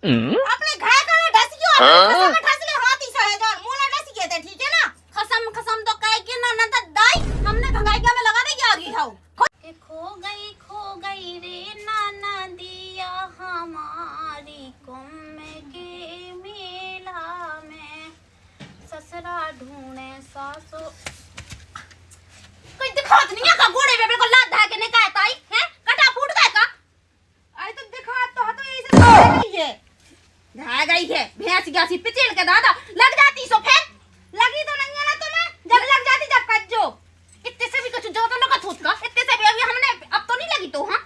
अपने घाय का ढसियो खसम ढसले हाथी से है मोला ढसिए थे ठीक है ना। खसम खसम तो कह के ना त दाई हमने भगाई का में लगा नहीं आ गई हूं। खो गई रे नाना दिया हमारी कुम के मेला में ससुरा ढूंढे सासो कोई दिखात नहीं है का घोड़े पे बिल्कुल लात धा के नहीं कहता है कटा फूट गया का आई तो दिखा तो ऐसे धा गई है भैंस गासी पिचेल के दादा लग जाती सो फिर लगी तो नहीं है ना तुम्हें जब लग जाती जब कज्जो इतने से भी कुछ जो तो लगा थूत का इतने से भी अभी हमने अब तो नहीं लगी तो हां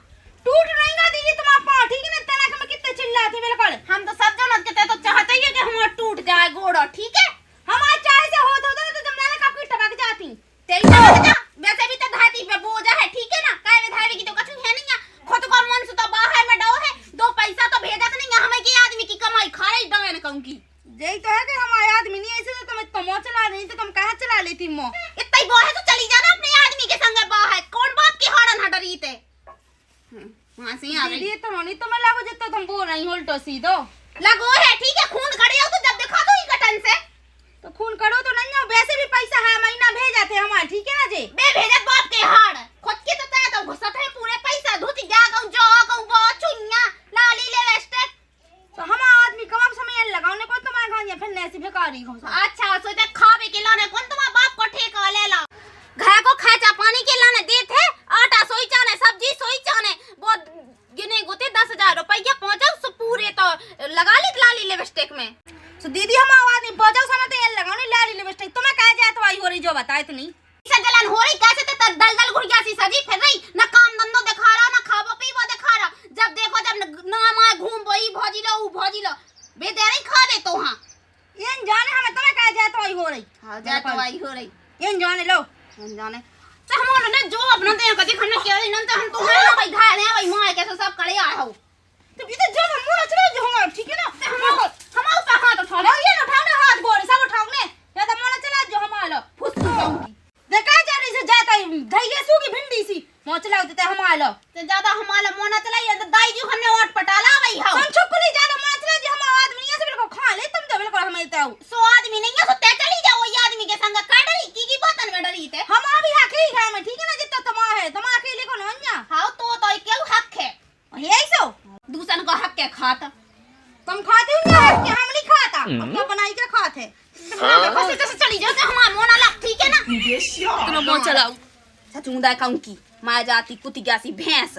टूट नहीं गा दीजिए तुम आप ठीक है ना तना के मैं कितने चिल्लाती बिल्कुल हम तो सब जनत के तो चाहते ही है कि हमारा टूट जाए गोड़ा ठीक है हमारा चाहे से होत होता तो जब मैंने काफी टपक जाती तेरी टपक जा वैसे भी तो धाती पे बोझा है ठीक है ना काय में धावे की तो कछु है नहीं है खुद को मन से तो बाहर में डो है दो पैसा तो भेजा नहीं है हमें की आदमी की कमाई खा रही डो है कहूं की यही तो है कि हमारे आदमी नहीं ऐसे तो मैं तो मो चला रही तो तुम कहां चला लेती मो इतना ही बो है तो चली जाना अपने आदमी के संग बा है कौन बाप की हड़न हडरी ते वहां से आ रही तो नहीं तो मैं लागो जत्तो तुम बोल रही उल्टो सीधो लगो है ठीक है खून खड़े हो तो जब दिखा दो ही कटन से तो खून करो तो नहीं हो वैसे भी पैसा है महीना भेजा थे हमारे ठीक है ना जी बे भेजत बाप के हाड़ खुद के तो तय तो घुसत है पूरे पैसा धोती जा गऊ जो गऊ बो चुन्या लाली ले वेस्टे तो हम आदमी कम समय लगाने को तुम्हारे घर या फिर ऐसी भिखारी हो अच्छा सोचे खावे के लाने कौन तुम्हारे बाप को ठेका ले ला घर को खाचा पानी के लाने देते आटा सोई चाने सब्जी सोई चाने वो गिने गुते 10,000 रुपया पहुंचाओ सो पूरे तो लगा ली लाली लिपस्टिक में सो दीदी हम आवाज नहीं पहुंचाओ समय तो ये लगाओ लाली लिपस्टिक तुम्हें कह जाए तो आई हो रही जो बताए तो नहीं इसे जलन हो रही कैसे तो दल घुड़ गया सी सजी फिर रही ना काम धंधो दिखा रहा ना खाबो पीबो दिखा रहा जब देखो जब ना मां घूम बोई भौजी लो बे दे रही खा दे तो हां ये जाने हमें तुम्हें कह जाए तो आई हो रही हां जाए तो आई हो रही ये जाने लो जाने तो हम ने जो अपना दे कदी हमने के न तो हम तो भाई घाय ने भाई मां कैसे सब करे आए हो तो भी तो जब हम मुंह चले जो हम ठीक है ना हम ऊपर हाथ उठा ले ये उठाने हाथ गोड़ सब उठाओगे या तो मुंह चला जो हम आलो फुसफुस जाऊंगी देखा जा रही से जाता धैये सूगी भिंडी सी मुंह चला देते हम आलो तो ज्यादा हम आलो मुंह ना चलाई तो दाई जी हमने ओट पटाला भाई हम चुप नहीं ज्यादा मुंह चला जी हम आदमी ऐसे बिल्कुल खा ले तुम तो बिल्कुल हमें तो सो आदमी नहीं है तो ते चली जाओ ये आदमी के संग का डरी की बतन में डरी थे हम अभी हक ही है में ठीक है ना जितना तमा है तमा अकेले को नन्या हां तो क्यों हक है यही सो दूसरन को हक के खाता तुम खाते हो ना कि हम नहीं खाता अपना बनाई के खाते कैसे कैसे चली जाओ से हमारा मोना लग ठीक है ना तुम मो चलाओ सचूंदा कहूं की मां जाती कुती गयासी भैंस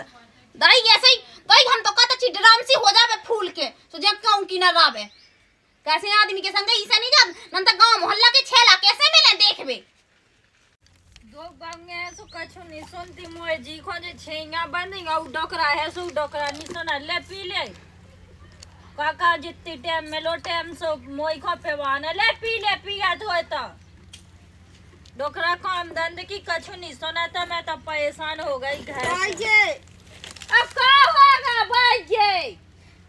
दाई ऐसे ही दाई हम तो कहता छी ड्राम सी हो जावे फूल के तो जब कहूं की ना रावे कैसे आदमी के संग ऐसा नहीं जा नंत गांव मोहल्ला के छेला कैसे मिले देखबे दो बंगे सो कछु नहीं सुनती मोए जी को जे छेंगा बनेगा उ डोकरा है सो डोकरा नहीं सुना ले पी ले काका जितनी टाइम में लो टाइम सो मोई खो पे वाना ले पिया तो तो डोकरा काम धंधे की कछु नहीं सुना था मैं तो परेशान हो गई घर भाईजे अब का होगा भाईजे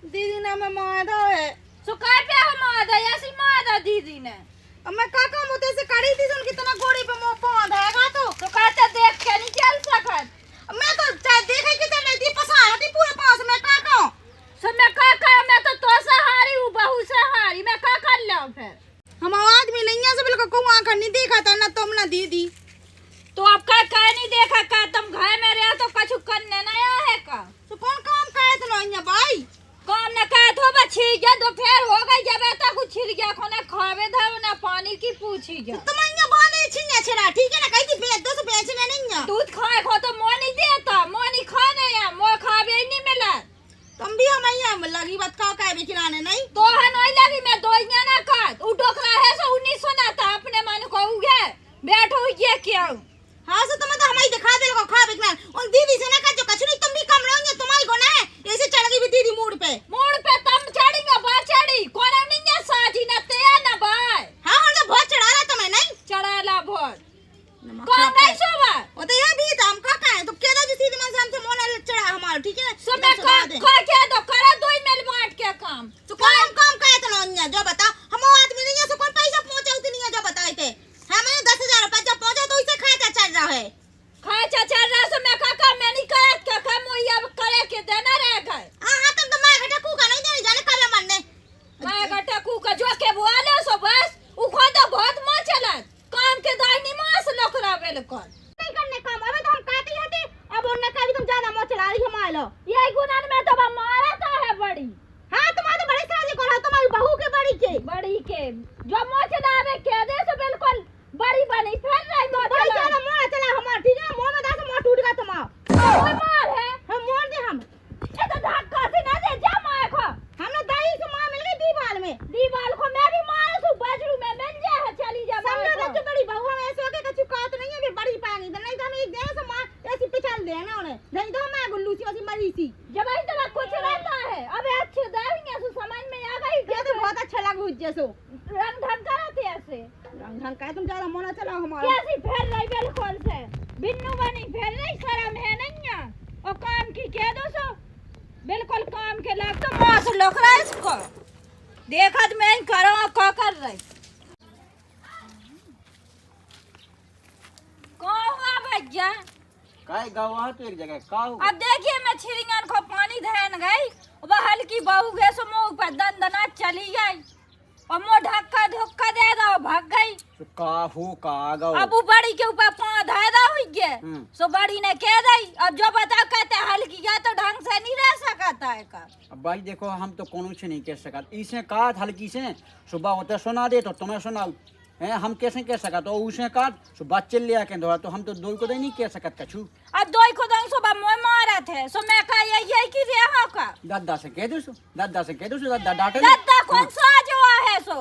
दीदी ने मैं मादा है सो काय पे हम मादा ऐसी मादा दीदी ने अब मैं काका मुते से करी थी तो कितना गोड़ी पे मुंह पौंध हैगा तो कहता देख के नहीं चल सकत मैं तो देखे कि चल थी पसाया थी पूरे पास में काका सो मैं तो सहारी हूं बहू सहारी मैं का कर लूं फिर हम आदमी नहीं है सब बिल्कुल को आंखा नहीं देखा था ना तुम ना दीदी तो अब का नहीं देखा का तुम घर में रहे तो कछु करने नहीं है का तो कौन काम करे तो नहीं भाई काम न करे तो बची जा दोपहर हो गई जब तक कुछ छिड़ गया कोने खावे धर ना पानी की पूछी जा तुम यहाँ बाने छिन्या छरा ठीक है ना कहीं थी बेच दो तो बेचने नहीं है दूध खाए खो तो मोह नहीं देता मोह नहीं खाने या मोह खावे नहीं मिला तुम भी हम यहाँ लगी बात का भी खिलाने नहीं तो है नहीं लगी मैं दो ना का उ डोकरा है सो उन्हीं सुना था अपने मन को उगे बैठो ये क्यों हाँ सो तुम्हें तो हमारी दिखा दे खा बिकना उन दीदी से ना का जो कछु नहीं तुम भी कम रहोगे तुम्हारी को ना है ऐसे चढ़ गई भी दीदी मूड पे तुम चढ़ेंगे बा चढ़ी कोने नहीं है साजी ना ते ना भाई हाँ हम तो बहुत चढ़ा रहा तुम्हें नहीं जो मोह चलावे के दे तो बिल्कुल बड़ी बनी फिर रही मोह भाई चला चलो मोह चला हमार ठीक है मोह में दास मोह टूट गया तुम कोई मार है हम मोड़ दे हम ये तो धक्का से ना दे जा मार को हमने दही से मार मिल गई दीवार को मैं भी मार सु बाजरू में मिल जा है चली जा समझो ना तू बड़ी बहू है ऐसे होके कछु का तो नहीं है फिर बड़ी पाएंगी तो नहीं तो हम एक देर से मार ऐसी पिछल दे ना उन्हें नहीं तो मैं गुल्लू सी ऐसी मरी सी जब आई तो कुछ रहता है अब अच्छे देंगे सु समझ में आ गई ये तो बहुत अच्छा लगा जैसो रंग ढंग कराते ऐसे रंग ढंग का तुम ज्यादा मोना चलाओ हमारा कैसी फेर रही बिल्कुल से बिन्नू बनी फेर रही शर्म है नहीं है और काम की कह दो सो बिल्कुल काम के लाग तो मास लोक रहा इसको देखत मैं करो का कर रही कौन हुआ भैया काय गवा तो एक जगह का हो अब देखिए मैं छिरिंगन को पानी धैन गई वह हल्की बहू गए सो मुंह पर दंदना चली गई और मुंह ढक्का धुक्का दे दो भाग गई तो का हो का गो अब वो बड़ी के ऊपर पाँव धायदा हुई गए सो बड़ी ने कह दी अब जो बता कहते हल्की गया तो ढंग से नहीं रह सकता है का अब भाई देखो हम तो कोनो से नहीं कह सकत इसे का हल्की से सुबह होते सुना दे तो तुम्हें सुनाओ हैं हम कैसे कह सकत तो उसे का सुबह चल लिया के दो तो हम तो दो को नहीं कह सकत कछु अब दो को दंग सुबह मोय मारा थे सो मैं कहा ये की रे हा का दादा से कह दो दादा से कह दो दादा डांटे दादा कौन सा जो है सो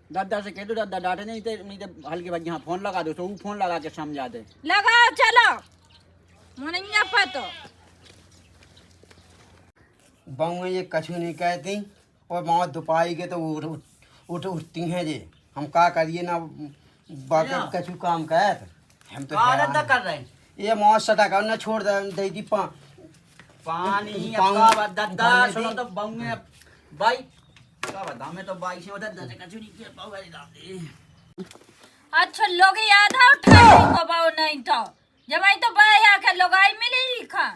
दादा से कह दो दादा डांटे नहीं तो हल्के भाई यहाँ फोन लगा दो तो वो फोन लगा के समझा दे लगा चलो मुनिया पतो बहू ये कछु नहीं कहती और वहाँ दुपाई के तो उठती हैं जे हम का करिए ना बाकी कछु काम कहत हम तो दादा कर रहे हैं ये मौत सटा कर ना छोड़ दे दी पानी पाऊँ- का दादा पानी सुनो दी। तो बंगे भाई का बता मैं तो बाई से दादा से कछु नहीं किया पाऊँ वाली दाम दे अच्छा लोग आधा उठा को बाऊ नहीं तो जब आई तो बाया के लोगाई मिली लिखा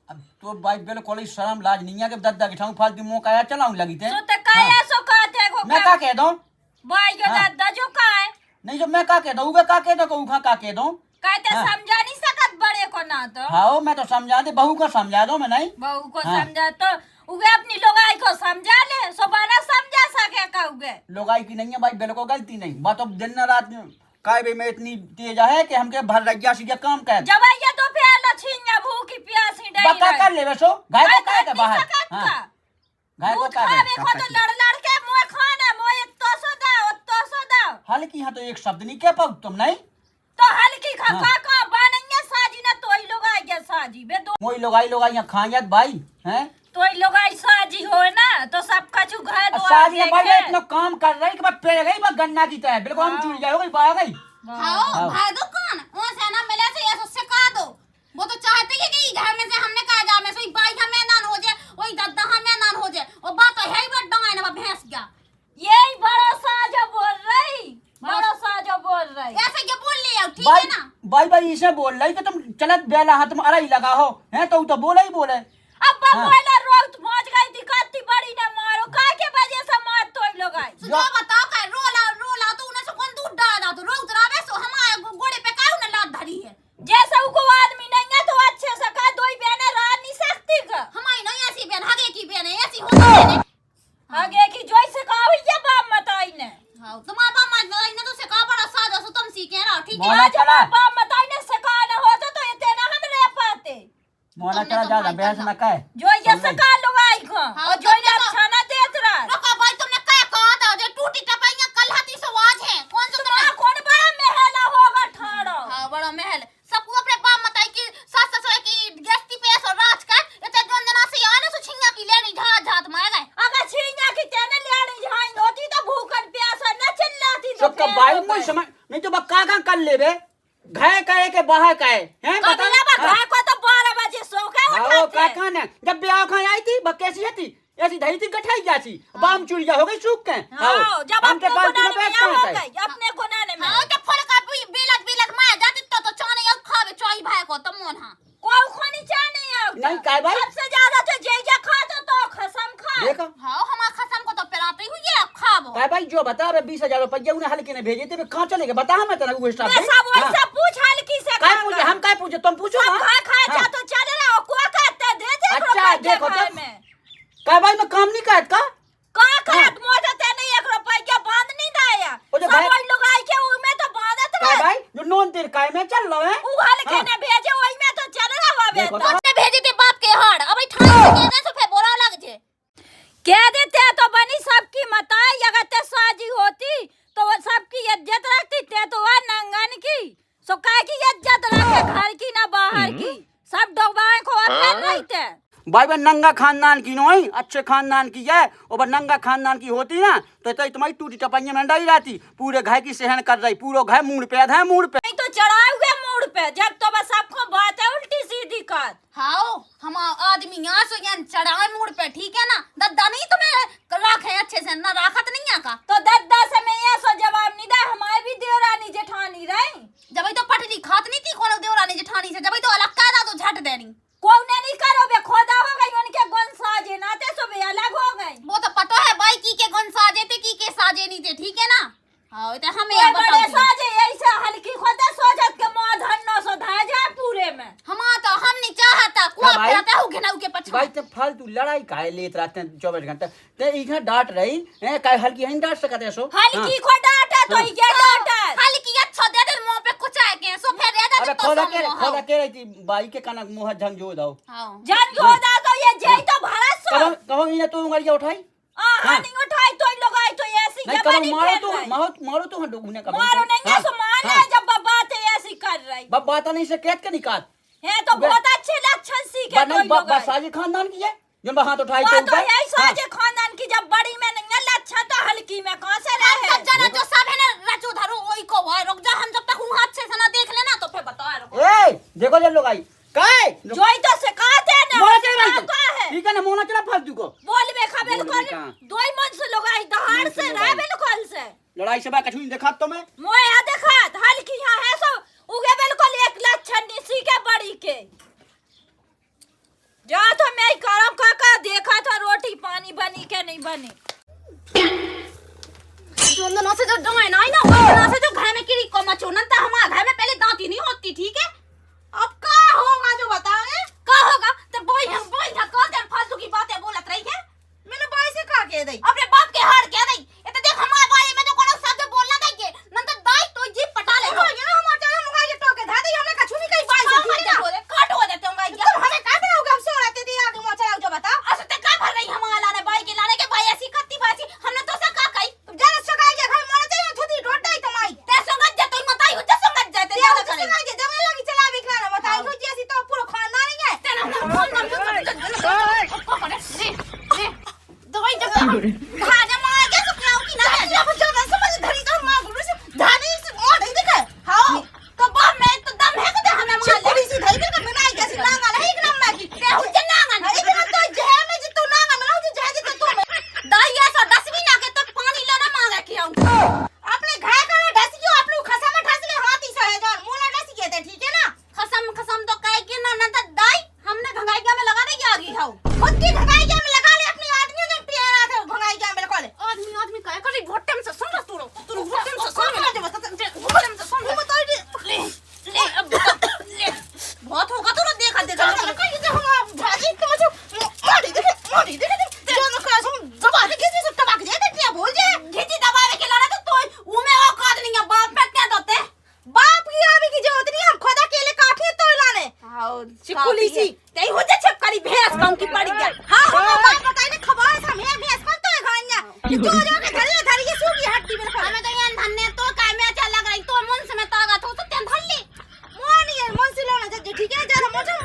अब तो भाई बिल्कुल शर्म लाज नहीं है कि दादा के ठाऊ फालतू मुंह का चलाऊं लगी थे सो ते काया सो कहते को मैं का कह दूं बाई जो हाँ। दादा जो का है नहीं जो मैं का कह दूं उगे का कह दो उखा का कह दूं कहते हाँ। समझा नहीं सकत बड़े को ना तो हाँ मैं तो समझा दे बहू को समझा दो मैं नहीं बहू को हाँ। समझा तो उगे अपनी लोगाई को समझा ले सो बाना समझा सके का उगे लोगाई की नहीं है भाई बिल्कुल गलती नहीं बात तो दिन न रात काय भी में इतनी तेज है कि हमके भर रज्जा सीधा काम कर जब ये तो प्याला छींगा भूखी प्यासी डई बका कर ले वैसो गाय को काय के बाहर हाँ हाँ गाय को दूध काय खावे को तो लड़ लड़ के मोय खाना मोय तो सो दाओ हालांकि यहाँ तो एक शब्द नहीं कह पाऊ तुम नहीं तो हल्की खा हाँ। का बनैया साजी ना तोई लोग आ गया साजी बे दो मोई लोगाई यहाँ खाएत भाई हैं तोई लोग आई साजी हो ना तो सब कछु घर दो साजी भाई इतना काम कर रही कि मैं पेड़ गई मैं गन्ना की तरह बिल्कुल हम चुन जाओ गई बाहर गई हाँ भाई दुकान वो से ना मिले से ये सिखा दो वो तो चाहते ही कि घर में से हमने कहा जा में सोई बाई हमें नान हो जाए वही दादा हमें नान हो जाए और बात तो है ही बड़ डंगाई ना भैंस गया यही बड़ा साजो बोल रही बड़ा साजो बोल रही ऐसे क्या बोल लिया ठीक भाई है ना भाई इसे बोल रही कि तुम चलत बेला हाथ में अड़ाई लगा हो हैं तो बोले ही बोले अब बबोला रोग पहुंच गई थी कत्ती बड़ी ना मारो का के वजह से मार तोई लोग आई तो जो बताओ का रोला तो उन्हें से कौन दूध डाला तो रोग दरावे सो हमारे घोड़े पे काहे ना लात धरी है जैसा उको आदमी नहीं है तो अच्छे से का दोई बहने रह नहीं सकती का हमारी नहीं ऐसी बहन हगे की बहन है ऐसी होती है आगे की जोई से का हुई ये बाप मताई ने हां तुम्हारा बाप मार ने तो से का बड़ा साजा सो तुम सीखे ना ठीक है मोना चला बाप मताई ने सिखाना होता तो इतना हम रह पाते मोना चला ज्यादा बहस न कहे जो ये सिखा लो आई को हाँ, और जो तुमने ये तो- अच्छा ना देत रहा रुको भाई तुमने क्या कहा था जो टूटी टपाइयां कल हाथी से आवाज है कौन सा तुम्हारा कौन बड़ा महला होगा ठाड़ो हां बड़ा महल सबको अपने बाप मताई की सास ससुर की गस्ती पे ऐसा राज कर इतने जोंजना से आने सो छिंगा की लेनी झात झात मार गए अगर छीना की तेने लेनी झाई होती तो भूखन प्यासा न चिल्लाती सब का भाई मुझ समझ नहीं तो बक्का का कर लेबे घाय कहे के बाहर कहे हैं कबीला बा घर को तो 12 बजे सो के आओ उठाते का कहना जब ब्याह खाए आई थी कैसी थी ऐसी धई थी गठाई जासी बाम चुड़िया हो गई सूख के हां जब हमके अपने पास गुनाने में में बैठ हो कहां गई अपने गुनाने में हां के फड़का बिलत बिलत मार जाती तो चाने अब खावे चोई भाई को तो मोन हां कोई खानी चाहने आओ नहीं काय भाई सबसे ज्यादा तो जेजा खाता तो खसम खा देखो हां हमारा खसम को तो पिलाती हुई है खाबो काय भाई जो बता रहे 20,000 रुपया उन्हें हल्के ने भेजे थे कहां चले गए बता हमें तना वो स्टाफ मैं सब वैसा पूछ हल्की से काय पूछे हम काय पूछे तुम पूछो सब ना खा खा जा तो चल रहा हो को कहते दे दे अच्छा, देखो तो। में काय भाई मैं काम नहीं कहत का का कहत मोटा ते नहीं 1 रुपया बांध चल लो है उहल के ने भेजे ओई में तो चल रहा बे देखो तो ने भेजे थे बाप के हाड़ अब ठाई से कह दे सो फे बोरा लग जे कह देते तो बनी सबकी मताई अगर ते साजी होती तो वो सबकी इज्जत रखती ते तो वह नंगन की सो काय की इज्जत रखे घर की ना बाहर की सब डोबाए को अपन रहते भाई बहन नंगा खानदान की नहीं अच्छे खानदान की है और नंगा खानदान की होती ना तो तुम्हारी टूटी टपाइयां में डाली रहती पूरे घर की सहन कर रही पूरा घर मूड पे है मूड पे नहीं तो चढ़ाए हुए मूड पे जब तो बस सबको बात है उल्टी सीधी कर हाओ हम आदमी यहाँ से यहाँ चढ़ाए मूड पे ठीक है ना दद्दा नहीं तुम्हें रखे अच्छे से ना राखत नहीं है का तो दद्दा से मैं ये सो जवाब नहीं दे हमारे भी देवरानी जेठानी रही जब तो पटरी खात नहीं थी कोनो देवरानी जेठानी से जब तो अलग कायदा तो झट देनी कौन नहीं करो बे खोदा हो गई उनके गुण साजे नाते सो बे अलग हो गई वो तो पता है भाई की के गुण साजे थे की के साजे नहीं थे ठीक है ना हां तो हमें ये बताओ बड़े साजे ऐसे हल्की खोदा सोचत के मुंह धन्नो सो धा जा पूरे में हम तो हम नहीं चाहता को क्या भाई? पता हो घेना के पछा भाई ते फालतू लड़ाई काहे लेत रहते हैं 24 घंटे ते इधर डांट रही है काहे हल्की नहीं डांट सकते सो हल्की खोदा डाटा तो ये डाटा हल्की अच्छा दे दे मुंह पे कुछ आए के सो फिर दे दे अबे खोदा के रही थी बाई के कनक मुंह झंझो दाओ हां जन जोदा तो ये जई तो भारत सो कहो इने तू उंगलियां उठाई नहीं उठाई तो लोग आई तो ऐसी नहीं ये कहो बनी मारो तो हटो उन्हें कहो मारो नहीं है सो मान है जब बात ऐसी कर रही बाप बात नहीं से कहत के निकाल है तो बहुत अच्छे लक्षण सीखे नहीं तो लोग साजी खानदान की है जब हाथ उठाई बात तो ऊपर। है साजे खानदान की जब बड़ी में नहीं है लक्षण तो हल्की में कहां से हम रहे सब जना जो सब है ना रचो धरो ओई को वो रुक जा हम जब तक हूं हाथ से सना देख लेना तो फिर बता रुक ए देखो जब लोग आई काय जोई तो सिखाते ना मोना चला का है ठीक है ना मोना चला फालतू को बोल बे खबेल बोल बे कर कहाँ? दोई मन से लोग आई दहाड़ से रहे बिल्कुल से लड़ाई से कछु नहीं देखा तो मैं मोए आ देखा हल्की यहां है सो उगे बिल्कुल एक लक्षण निसी के बड़ी के जा तो मैं करम काका देखा था रोटी पानी बनी के नहीं बनी दोनों से जो डोए ना ना दोनों से जो घर में किरी को मचोनन था हमारे घर में पहले दांती नहीं होती ठीक है अब का होगा जो बताओ का होगा तो बोई हम कह दे फालतू की बातें बोलत रही है मैंने भाई से कहा कह दई अपने बाप के हार कह दई ये तो देख हमारे बारे में तो कोनो शब्द बोलना नहीं के नंद दाई तो जीप पटा ले हो ये हमारे हम मुका ये टोके धा दई हमने कछु नहीं कही बाई से ठीक है बोले काट हो देते होंगे ये हमें का बनाओगे हम सो रहते थे आगे मोचा लाओ जो बता असते का भर रही हमारा लाने बाई के लाने के भाई ऐसी कत्ती बासी हमने तो सा का कही जरा सगाई के घर मारा चाहिए थोड़ी रोट दई तमाई ते संगत जे तो मताई हो जे संगत जाते जा करे संगत जे जमे लगी चला बिखला मताई हो जैसी तो पूरा खानदान नहीं है दवाई जब भाजा मार के तो खाओ की ना है अब जब समझ धरी तो मां गुरु से धानी से मोड़ नहीं दिखे हां तो बाप में तो दम है कि हमें मार ले सी धरी के बनाई कैसी नांगा नहीं एक नंबर की ते हो जे नांगा एक नंबर तो जे में जे तू नांगा में हो जे जे तो में दाई ऐसा 10 भी ना के तो पानी लेना मांगा कि आऊं अपने घर का ढस गयो अपने खसा में ढस ले हाथी से है जान मोला ढस गए थे ठीक है ना खसम तो कहे कि ना तो दाई हमने घंगाई में लगा नहीं आ गई हाउ खुद की घंगाई में लगा ले अपने आदमी ने पिया थे घंगाई में लगा ले आदमी कहे कर घोटम से सुन तू घोटम से सुन ना बता घोटम से सुन बता ले ले बहुत होगा तो देखा कहीं जो हम भाजी के मुझे मारी देखे जानो का हम दबा के किसी से टबाक जाए क्या बोल जे घिची दबावे के लाना तो ऊ में औकात नहीं है बाप पे क्या दोते बाप की आवी की जरूरत नहीं हम खुदा केले काठी तो लाने हां चिकुली सी तई हो जा छपकरी भैंस काम की पड़ी गया हां हम बाप बताई ने खबर हम है भैंस पर तो खानिया कि जो के धरी के सूगी हड्डी में हमें तो यान धन्ने तो काय में अच्छा लग रही तो मन से में ताकत हो तो तेन धल्ली मोनी है मन से लोना जे ठीक है जरा मोटर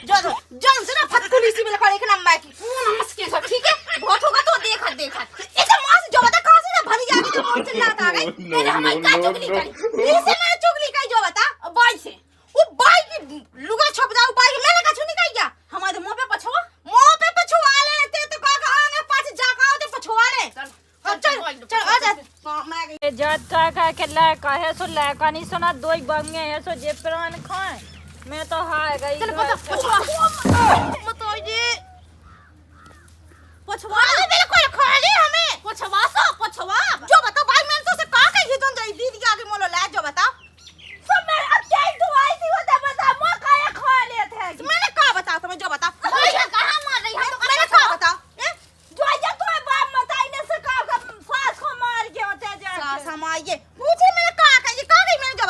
जो जन से ना फटकुली सी में लगा एक नंबर की नमस्ते सब ठीक है बहुत होगा तो देखा ऐसे मां से जो बता कहां से भरी जाके जो मोर चिल्लाता आ गई मैंने हमारी का चुगली करी इसे मैं चुगली करी जो बता बाई से वो बाई की लुगा छप जाओ बाई मैंने कछु नहीं कही क्या हमारे मुंह पे पछुआ ले ते तो का आगे पाछे जाका ते पछुआ ले चल आ जा मैं गई जात का के ला कहे सो ला का नहीं सुना दोई बंगे है सो जे प्राण खाए मैं तो हार गई चल पछुआ मत आइए पछुआ बिल्कुल खाली हमें पछुआ जो बता भाई मैं तो से का कही तुम जाई दीदी के आगे मोलो ला जो बता सब मैं अब क्या तू आई थी वो बता मो काया खा ले थे मैंने का बता तुम्हें जो बता कहां मार रही है मैंने का बता जो या तो बाप मताई ने से का सास को मार के होते जा सास हम आइए पूछे मैंने का कही मैंने जो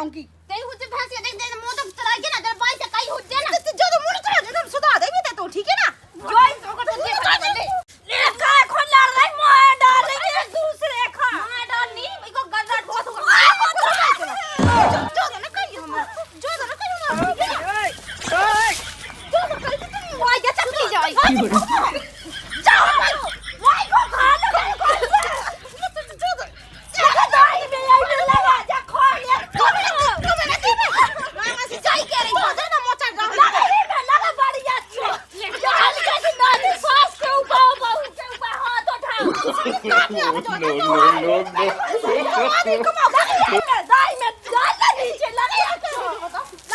लगाऊंगी तेरी हुज्जे भैंस ये देख दे मुंह तो चला के ना जरा बाई से कई हुज्जे ना जो तो मुंह चला दे तुम सुधा दे भी दे तो ठीक है ना जोई तो कर दे ले का खोला रे मोए डाल के दूसरे खा मैं डाल नहीं इको गलत बहुत होगा जो ना कही हम जो ना कही हम जो ना कही तुम वाई जा चली जाए जाओ वाई को खा लो जगह दाई में आई लगा जा खोल ले मामा से जाई के रही हो ना मोचा लगा बढ़िया छो डाल के दादी सास के ऊपर हाथ उठा no. दाई में डाल ले नीचे लगा के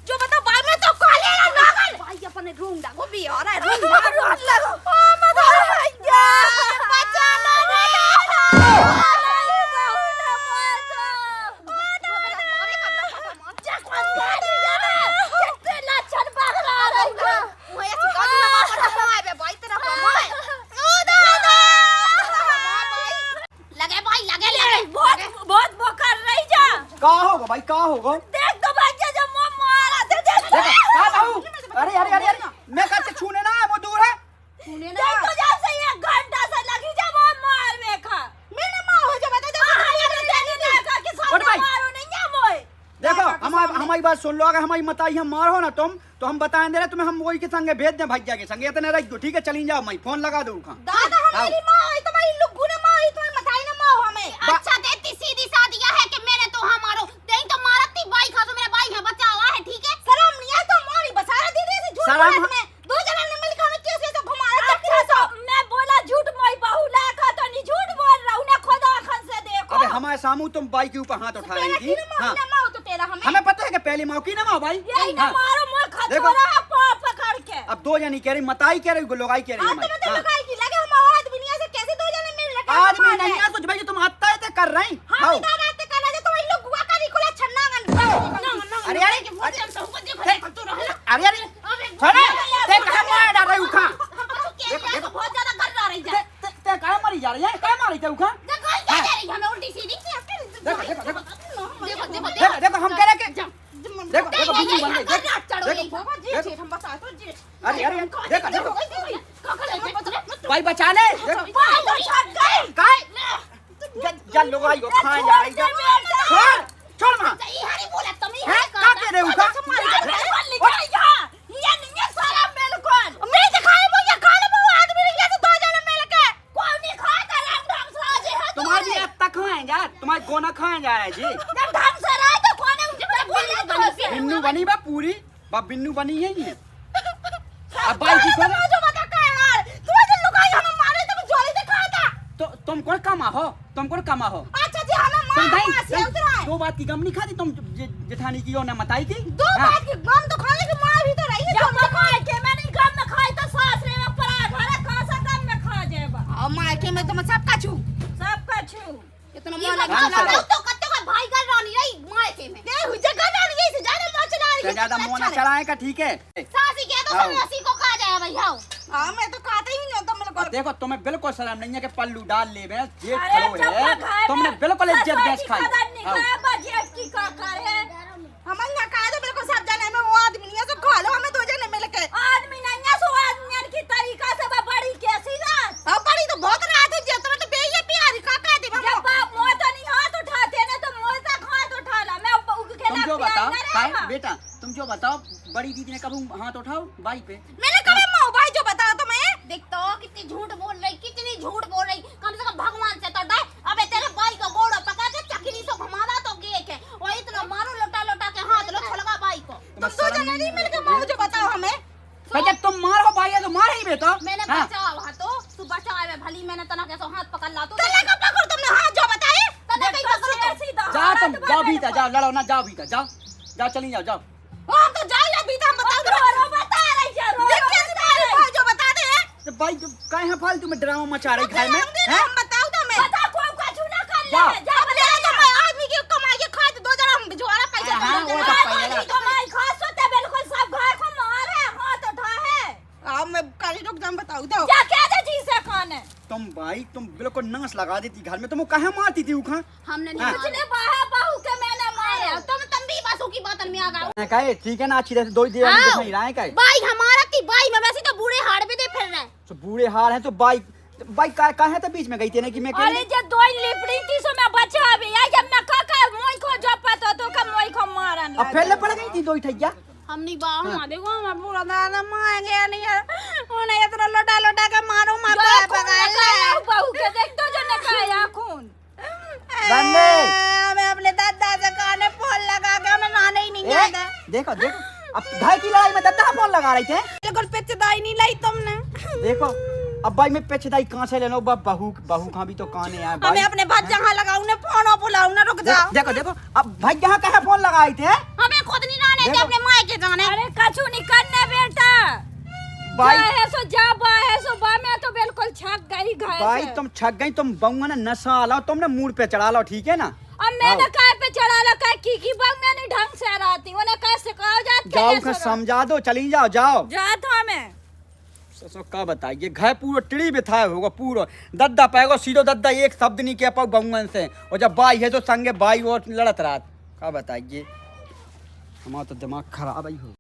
जो बता बाल में तो काले ना भाई अपने रूम डागो भी आ रहा है रूम लगो ओ मत भैया बचा लो का होगा भाई का होगा देख तो भैया जब मुंह मारा थे देख का बाबू अरे मैं कहते छूने ना है वो दूर है देख तो जब से 1 घंटा से लगी जब वो मार में खा मैंने मां हो जा बता देखा कि सब मारो नहीं है मोए देखो हमारी बात सुन लो अगर हमारी मताई हम मार हो ना तुम तो हम बताएं दे रहे तुम्हें हम वही के संगे भेज दें भैया के संगे इतने रख दो ठीक है चली जाओ मैं फोन लगा दूं खां दादा हमारी मां है तुम्हारी लुगु ने मां है तुम्हारी मताई ने मां हमें अच्छा देती सीधी सादी है कि मैंने तो हमारो नहीं तो मारती भाई खा तो मेरा भाई है बचा हुआ है ठीक है शर्म नहीं है तो मारी बसा रहा दीदी से झूठ शर्म में दो जना ने मिलकर हमें कैसे तो घुमा रहा अच्छा तो मैं बोला झूठ मोई बहू लाखा तो नहीं झूठ बोल रहा हूं ना खुदा आंखन से देखो अबे हमारे सामू तुम बाई के ऊपर हाथ उठा रही थी हाँ मां तो तेरा हमें पता है कि पहली माँ की ना माँ भाई यही ना हाँ। मारो मोए देखो। खचोरा पकड़ के अब दो जनी कह रही मताई कह रही लोगाई कह रही हां हमारी। तो हाँ। लगाई की लगे हम आदमी नहीं ऐसे कैसे दो जने मिल रहे आदमी नहीं है तो भाई तुम आता है कर रही हां दादा ते करना जो तुम्हारी लोग गुआ करी कोला छन्ना अरे अरे छोड़े ते कहां मार डाल रही उखा बहुत ज्यादा कर रहा रही जा ते कहां मारी जा रही है कहां मारी ते उखा देखो क्या कह रही हमें उल्टी सीधी देखो देखो देखो हम कह रहे ले भाई तो छक गई काय जा लोग आई को खाए जा रही छोड़ छोड़ मां ई हरी बोले तुम ही हैं का के रे उठा ये नहीं है सारा बिल्कुल मैं दिखाए वो ये खा ले वो आदमी ये तो दो जने मिल के कोई नहीं खाता रंग ढंग से आज है तुम्हारी अब तक खाए जा तुम्हारे गोना खाए जा रहे जी रंग ढंग से रहा तो कोने उठे बोले तो बिन्नू बनी बा पूरी बा बिन्नू बनी है ये अब भाई जी को जो बता का यार तू जो लुगाई हमें मारे तो जोली से खाता तो तुम कौन कमा हो अच्छा जी हमें तुम मार से उतरा है दो बात की गम नहीं खाती तुम जेठानी की ना बताई थी दो बात की गम तो खाने की मार भी तो रही है जब मार के मैं नहीं गम में खाई तो सासरे में पराठ वाला कहां से गम में खा जाएगा और मार के मैं तुम सबका छू सबका छू इतना ये मोला बात चला है। तो कत्ते का भाई कर रानी रही मार के में दे हुई जगह रानी यही से ज्यादा लो चला रही ज्यादा मोना चढ़ाए का ठीक है सासी के तो आओ। सन्यासी को खा जाए भैया हां मैं तो खाता ही नहीं तो मेरे को अब देखो तुम्हें बिल्कुल शर्म नहीं है कि पल्लू डाल ले बे जेठ अरे खड़ो जब है खाए तुमने में बिल्कुल इज्जत सफाई गैस की खाई कदर नहीं आओ। खाया बजेट की का करे हम ना खा दे बिल्कुल सब जाने में वो आदमी नहीं है सब खा लो हमें दो जने मिल के आदमी नहीं है सो आदमी की तरीका से वो बड़ी कैसी रात अब बड़ी तो बहुत रात है जे तुम्हें तो बेये प्यारी का कह दे जब बाप मुंह तो नहीं हाथ उठाते ना तो मुंह तक हाथ उठा ला मैं उग के तुम ना जो बताओ प्यार काय करेगा बेटा तुम जो बताओ बड़ी दीदी ने कब हाथ उठाओ बाई पे मैंने कहा माओ भाई जो बताओ तुम्हें देख तो कितनी झूठ बोल रही कम से कम भगवान से तो डर अबे तेरे भाई का गोड़ा पका के चकरी से घुमादा तो गे के और इतना मारो लोटा लोटा के हाथ लो छलगा भाई को तुम दो जने नहीं मिल के माओ जो बताओ हमें भाई जब तुम मारो भाई है तो मार ही बेटा मैंने हाँ। बचाओ वहां तो तू बचाओ में भली मैंने तना कैसे हाथ पकड़ ला तो तने का पकड़ तुमने हाथ जो बताए तने कहीं पकड़ तो सीधा जाओ तुम जाओ भीतर जाओ लड़ो ना जाओ भीतर जाओ चली जाओ हां तो जाओ या बीता हम बता दो रो बता रही है रो देख कैसे तुम्हारे भाई जो बता दे तो भाई काहे यहाँ फालतू में ड्रामा मचा रही घर में हैं हम बताओ तुम्हें बता कोई कुछ ना कर ले जाओ। जा अब ले जा मैं आदमी की कमाई के खा दो जरा हम भिजवाड़ा पैसा हाँ, दो वो जरा। तो पहले कमाई खास होते बिल्कुल सब घर को मार है हाथ उठा है अब मैं काली रुक जाम बताओ दो क्या क्या दे जी से खाने तुम भाई तुम बिल्कुल नाश लगा देती घर में तुम कहाँ मारती थी उखा हमने हाँ। नहीं कुछ बाहर बहू के मैंने मारे तुम भी बसों की बातन में आ गए कहे ठीक है ना अच्छी तरह से दो ही देर आओ। नहीं रहा है भाई हमारा की भाई में वैसे तो बूढ़े हाड़ पे दे फिर रहे तो बूढ़े हाल है तो बाई बाई कहाँ था बीच में गई थी ना कि मैं अरे जे दो लिपड़ी थी सो मैं बचा भी या जब मैं काका मोई को जब पता तो का मोई को मारन अब फैलने पड़ गई थी दो ही ठैया हम नहीं बाहर हाँ। देखो हम पूरा दाना मांगे नहीं है उन्हें इतना लोटा लोटा के मारो मारो पकड़ ले बहू के देख तो जो ने खाया खून बंदे मैं अपने दादा से काने फोन लगा के हमें नाने ही नहीं आता देखो देखो अब घर की लड़ाई में दादा फोन लगा रहे थे बिल्कुल पेचदाई नहीं लाई तुमने देखो अब भाई मैं पेचदाई कहाँ से ले लो बहू कहाँ भी तो कान है यार हमें भाई अपने भाई जहाँ लगाऊ ने फोन बुलाऊ ना रुक जाओ देखो देखो अब भाई जहाँ कहाँ फोन लगाए थे हमें खुद नहीं नाने थे देखो। अपने माँ के जाने अरे कछु निकलने बेटा भाई है सो जा बा है सो बा मैं तो बिल्कुल छक गई घर भाई से। तुम छक गई तुम बउआ ना नशा लाओ तुमने मूड पे चढ़ा लो ठीक है ना अब मैंने काय पे चढ़ा रखा है की बग मैंने ढंग से रहती उन्हें कैसे कहा जात जाओ का समझा दो चली जाओ जाओ जा था मैं सो का बताइए घर पूरा टिड़ी में था होगा पूरा दद्दा पाएगा सीधो दद्दा एक शब्द नहीं कह पाओ बउन से और जब बाई है तो संगे बाई और लड़त रात का बताइए हमारा तो दिमाग खराब ही हो